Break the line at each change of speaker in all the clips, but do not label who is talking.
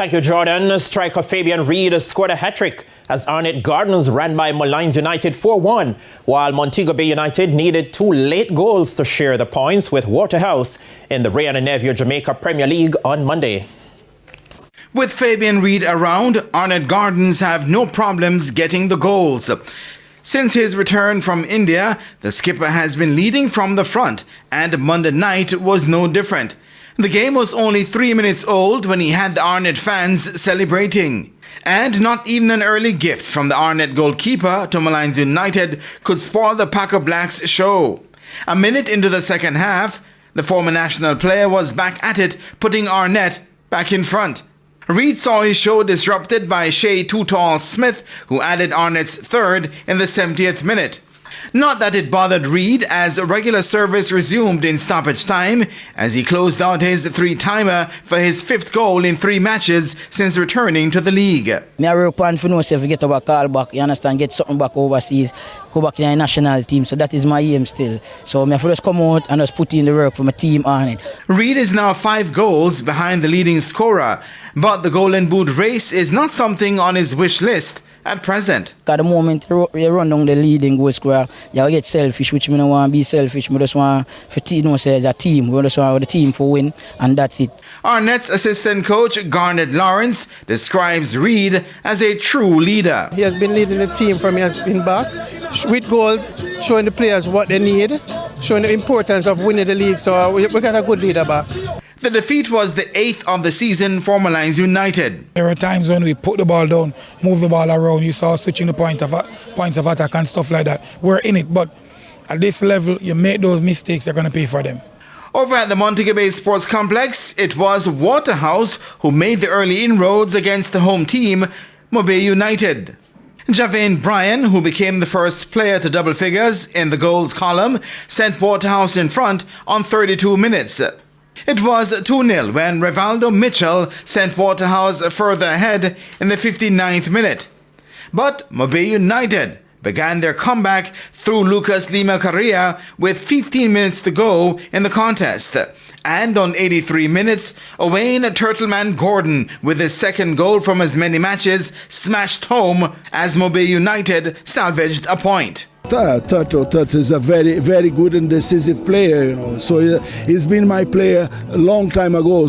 Thank you, Jordan. Striker Fabian Reid scored a hat-trick as Arnett Gardens ran by Molynes United 4-1, while Montego Bay United needed 2 late goals to share the points with Waterhouse in the Wray Nephew Jamaica Premier League on Monday.
With Fabian Reid around, Arnett Gardens have no problems getting the goals. Since his return from India, the skipper has been leading from the front, and Monday night was no different. The game was only 3 minutes old when he had the Arnett fans celebrating. And not even an early gift from the Arnett goalkeeper to Molynes United could spoil the Packer Blacks' show. A minute into the second half, the former national player was back at it, putting Arnett back in front. Reid saw his show disrupted by Shea Too Tall Smith, who added Arnett's third in the 70th minute. Not that it bothered Reid, as regular service resumed in stoppage time as he closed out his 3-timer for his 5th goal in 3 matches since returning to the league.
I work on for myself to get our call back, you understand, get something back overseas, go back in the national team, so that is my aim still. So I have to just come out and just put in the work for my team on it.
Reid is now 5 goals behind the leading scorer, but the Golden Boot race is not something on his wish list at present.
At the moment you run down the leading goal scorer, you get selfish, which I don't want to be selfish. I just want to say as a team. We just want the team to win, and that's it.
Arnett's assistant coach Garnet Lawrence describes Reid as a true leader.
He has been leading the team from he has been back with goals, showing the players what they need, showing the importance of winning the league. So we got a good leader back.
The defeat was the 8th of the season for Molynes United.
There were times when we put the ball down, move the ball around, you saw switching the points of attack and stuff like that. We're in it, but at this level, you make those mistakes, you're going to pay for them.
Over at the Montego Bay Sports Complex, it was Waterhouse who made the early inroads against the home team, Molynes Bay United. Javane Bryan, who became the first player to double figures in the goals column, sent Waterhouse in front on 32 minutes. It was 2-0 when Rivaldo Mitchell sent Waterhouse further ahead in the 59th minute. But Molynes Bay United began their comeback through Lucas Lima Carrillo with 15 minutes to go in the contest. And on 83 minutes, Owain Turtleman Gordon, with his 2nd goal from as many matches, smashed home as Molynes Bay United salvaged a point.
Turtle is a very, very good and decisive player, you know. So he's been my player a long time ago.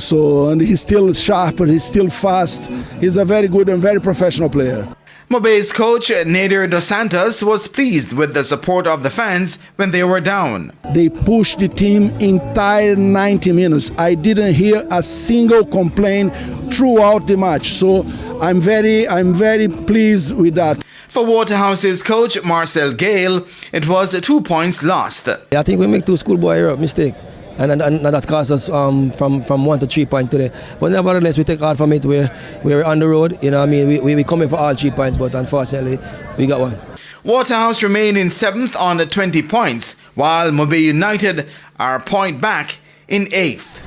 And he's still sharp and he's still fast. He's a very good and very professional player.
Molynes Bay's coach Nader Dos Santos was pleased with the support of the fans when they were down.
They pushed the team entire 90 minutes. I didn't hear a single complaint throughout the match. So I'm very pleased with that.
For Waterhouse's coach Marcel Gale, it was 2 points lost.
I think we make 2 schoolboy error mistake, and that cost us from 1 to 3 points today. But nevertheless, we take hard from it. We're on the road. You know what I mean? We coming for all 3 points, but unfortunately, we got 1.
Waterhouse remain in 7th on 20 points, while Molynes Bay United are a point back in 8th.